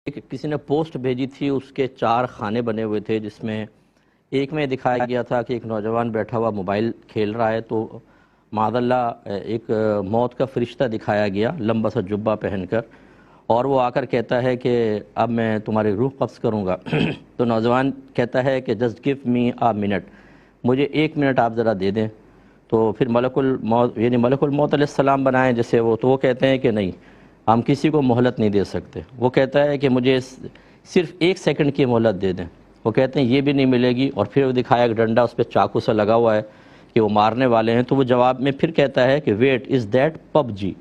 کسی نے پوسٹ بھیجی تھی، اس کے 4 خانے بنے ہوئے تھے، جس میں ایک میں دکھایا گیا تھا کہ ایک نوجوان بیٹھا ہوا موبائل کھیل رہا ہے، تو معاذ اللہ ایک موت کا فرشتہ دکھایا گیا لمبا سا جبہ پہن کر، اور وہ آ کر کہتا ہے کہ اب میں تمہاری روح قبض کروں گا۔ تو نوجوان کہتا ہے کہ جسٹ گیو می آ منٹ، مجھے 1 منٹ آپ ذرا دے دیں۔ تو پھر ملک الموت یعنی ملک الموت علیہ السلام بنائیں جیسے وہ، تو وہ کہتے ہیں کہ نہیں، ہم کسی کو مہلت نہیں دے سکتے۔ وہ کہتا ہے کہ مجھے صرف 1 سیکنڈ کی مہلت دے دیں۔ وہ کہتے ہیں یہ بھی نہیں ملے گی، اور پھر وہ دکھایا ایک ڈنڈا، اس پہ چاقو سا لگا ہوا ہے کہ وہ مارنے والے ہیں۔ تو وہ جواب میں پھر کہتا ہے کہ ویٹ از دیٹ پب جی،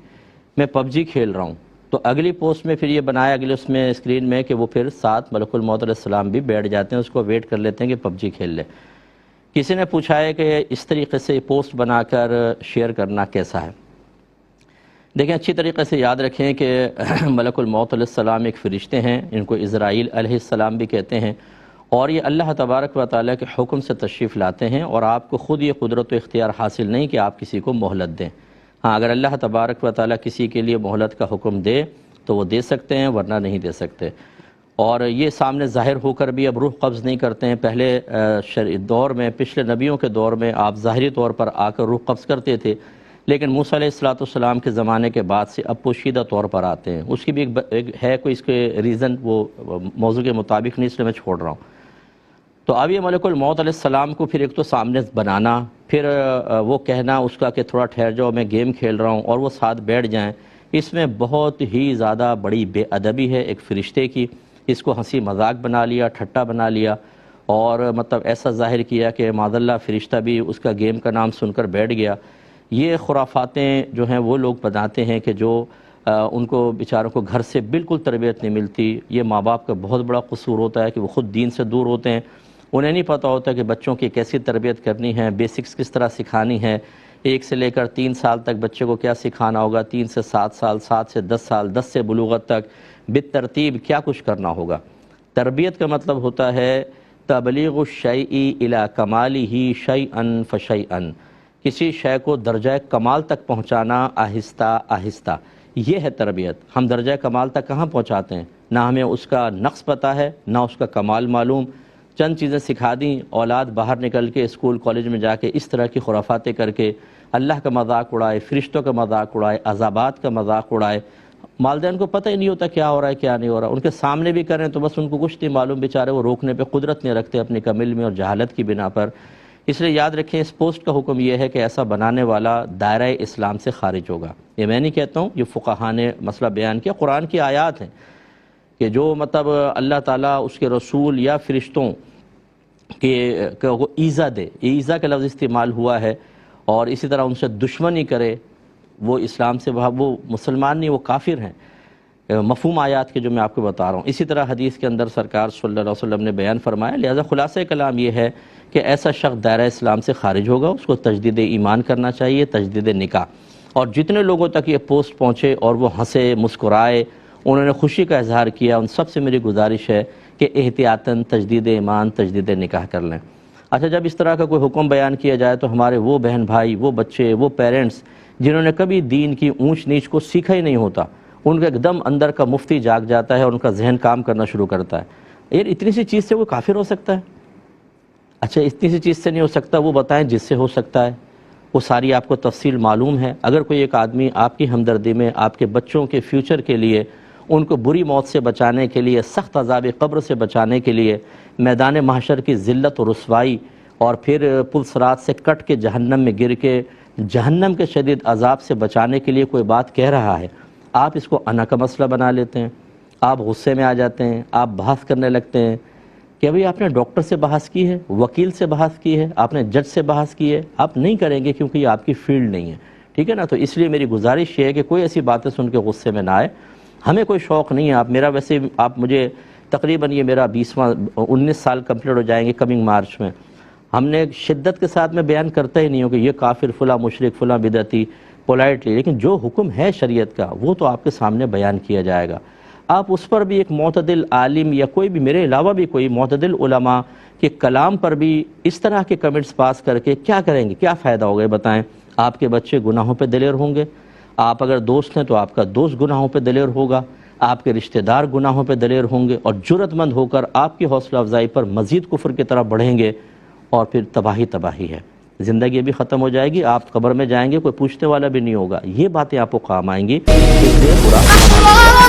میں پب جی کھیل رہا ہوں۔ تو اگلی پوسٹ میں پھر یہ بنایا اگلے اس میں اسکرین میں کہ وہ پھر ساتھ ملک الموت علیہ السلام بھی بیٹھ جاتے ہیں، اس کو ویٹ کر لیتے ہیں کہ پب جی کھیل لے۔ کسی نے پوچھا ہے کہ اس طریقے سے پوسٹ بنا کر شیئر کرنا کیسا ہے؟ دیکھیں، اچھی طریقے سے یاد رکھیں کہ ملک الموت علیہ السلام ایک فرشتے ہیں، ان کو عزرائیل علیہ السلام بھی کہتے ہیں، اور یہ اللہ تبارک و تعالیٰ کے حکم سے تشریف لاتے ہیں، اور آپ کو خود یہ قدرت و اختیار حاصل نہیں کہ آپ کسی کو مہلت دیں۔ ہاں، اگر اللہ تبارک و تعالیٰ کسی کے لیے مہلت کا حکم دے تو وہ دے سکتے ہیں، ورنہ نہیں دے سکتے۔ اور یہ سامنے ظاہر ہو کر بھی اب روح قبض نہیں کرتے ہیں۔ پہلے دور میں، پچھلے نبیوں کے دور میں آپ ظاہری طور پر آ کر روح قبض کرتے تھے، لیکن موسیٰ علیہ السلام کے زمانے کے بعد سے اب پوشیدہ طور پر آتے ہیں۔ اس کی بھی ایک ہے کوئی اس کے ریزن، وہ موضوع کے مطابق نہیں، اس لیے میں چھوڑ رہا ہوں۔ تو اب یہ ملک الموت علیہ السلام کو پھر ایک تو سامنے بنانا، پھر وہ کہنا اس کا کہ تھوڑا ٹھہر جاؤ میں گیم کھیل رہا ہوں، اور وہ ساتھ بیٹھ جائیں، اس میں بہت ہی زیادہ بڑی بے ادبی ہے ایک فرشتے کی۔ اس کو ہنسی مذاق بنا لیا، ٹھٹا بنا لیا، اور مطلب ایسا ظاہر کیا کہ معاذ اللہ فرشتہ بھی اس کا گیم کا نام سن کر بیٹھ گیا۔ یہ خرافاتیں جو ہیں وہ لوگ بناتے ہیں کہ جو ان کو بیچاروں کو گھر سے بالکل تربیت نہیں ملتی۔ یہ ماں باپ کا بہت بڑا قصور ہوتا ہے کہ وہ خود دین سے دور ہوتے ہیں، انہیں نہیں پتہ ہوتا کہ بچوں کی کیسی تربیت کرنی ہے، بیسکس کس طرح سکھانی ہے، 1 سے لے کر 3 سال تک بچے کو کیا سکھانا ہوگا، 3 سے 7 سال، 7 سے 10 سال، 10 سے بلوغت تک بالترتیب کیا کچھ کرنا ہوگا۔ تربیت کا مطلب ہوتا ہے تبلیغ الشیء الی کمالہ شیئا فشیئا، کسی شے کو درجہ کمال تک پہنچانا آہستہ آہستہ، یہ ہے تربیت۔ ہم درجہ کمال تک کہاں پہنچاتے ہیں؟ نہ ہمیں اس کا نقص پتہ ہے، نہ اس کا کمال معلوم۔ چند چیزیں سکھا دیں، اولاد باہر نکل کے اسکول کالج میں جا کے اس طرح کی خرافاتیں کر کے اللہ کا مذاق اڑائے، فرشتوں کا مذاق اڑائے، عذابات کا مذاق اڑائے۔ والدین کو پتہ ہی نہیں ہوتا کیا ہو رہا ہے کیا نہیں ہو رہا، ان کے سامنے بھی کریں تو بس ان کو کچھ نہیں معلوم، بیچارے وہ روکنے پہ قدرت نہیں رکھتے اپنی کم علمی اور جہالت کی بنا پر۔ اس لیے یاد رکھیں، اس پوسٹ کا حکم یہ ہے کہ ایسا بنانے والا دائرہ اسلام سے خارج ہوگا۔ یہ میں نہیں کہتا ہوں، یہ فقہاء نے مسئلہ بیان کیا، قرآن کی آیات ہیں کہ جو مطلب اللہ تعالیٰ اس کے رسول یا فرشتوں کہ وہ ایذا دے، ایذا کا لفظ استعمال ہوا ہے، اور اسی طرح ان سے دشمنی کرے، وہ اسلام سے وہ مسلمان نہیں، وہ کافر ہیں۔ مفہوم آیات کے جو میں آپ کو بتا رہا ہوں، اسی طرح حدیث کے اندر سرکار صلی اللہ علیہ وسلم نے بیان فرمایا۔ لہذا خلاصہ کلام یہ ہے کہ ایسا شخص دائرہ اسلام سے خارج ہوگا، اس کو تجدید ایمان کرنا چاہیے، تجدید نکاح۔ اور جتنے لوگوں تک یہ پوسٹ پہنچے اور وہ ہنسے مسکرائے، انہوں نے خوشی کا اظہار کیا، ان سب سے میری گزارش ہے کہ احتیاطاً تجدید ایمان، تجدید نکاح کر لیں۔ اچھا، جب اس طرح کا کوئی حکم بیان کیا جائے تو ہمارے وہ بہن بھائی، وہ بچے، وہ پیرنٹس جنہوں نے کبھی دین کی اونچ نیچ کو سیکھا ہی نہیں ہوتا، ان کا ایک دم اندر کا مفتی جاگ جاتا ہے اور ان کا ذہن کام کرنا شروع کرتا ہے، یار اتنی سی چیز سے وہ کافر ہو سکتا ہے؟ اچھا، اتنی سی چیز سے نہیں ہو سکتا، وہ بتائیں جس سے ہو سکتا ہے، وہ ساری آپ کو تفصیل معلوم ہے۔ اگر کوئی ایک آدمی آپ کی ہمدردی میں، آپ کے بچوں کے فیوچر کے لیے، ان کو بری موت سے بچانے کے لیے، سخت عذاب قبر سے بچانے کے لیے، میدان محشر کی ذلت و رسوائی اور پھر پل صراط سے کٹ کے جہنم میں گر کے جہنم کے شدید عذاب سے بچانے کے لیے کوئی بات کہہ رہا ہے، آپ اس کو انا کا مسئلہ بنا لیتے ہیں، آپ غصے میں آ جاتے ہیں، آپ بحث کرنے لگتے ہیں کہ ابھی آپ نے ڈاکٹر سے بحث کی ہے، وکیل سے بحث کی ہے، آپ نے جج سے بحث کی ہے، آپ نہیں کریں گے کیونکہ یہ آپ کی فیلڈ نہیں ہے، ٹھیک ہے نا؟ تو اس لیے میری گزارش یہ ہے کہ کوئی ایسی باتیں سن کے غصے میں نہ آئے۔ ہمیں کوئی شوق نہیں ہے، آپ میرا ویسے آپ مجھے تقریباً یہ میرا 19 سال کمپلیٹ ہو جائیں گے کمنگ مارچ میں۔ ہم نے شدت کے ساتھ میں بیان کرتا ہی نہیں ہوں کہ یہ کافر، فلاں مشرک، فلاں بدعتی، پولائٹلی، لیکن جو حکم ہے شریعت کا وہ تو آپ کے سامنے بیان کیا جائے گا۔ آپ اس پر بھی ایک معتدل عالم یا کوئی بھی، میرے علاوہ بھی کوئی معتدل علماء کے کلام پر بھی اس طرح کے کمنٹس پاس کر کے کیا کریں گے؟ کیا فائدہ ہوگا بتائیں؟ آپ کے بچے گناہوں پہ دلیر ہوں گے، آپ اگر دوست ہیں تو آپ کا دوست گناہوں پہ دلیر ہوگا، آپ کے رشتہ دار گناہوں پہ دلیر ہوں گے اور جرأت مند ہو کر آپ کی حوصلہ افزائی پر مزید کفر کی طرف بڑھیں گے، اور پھر تباہی ہے، زندگی بھی ختم ہو جائے گی، آپ قبر میں جائیں گے کوئی پوچھنے والا بھی نہیں ہوگا۔ یہ باتیں آپ کو کام آئیں گی، اس لیے برا نہ مانیے گا۔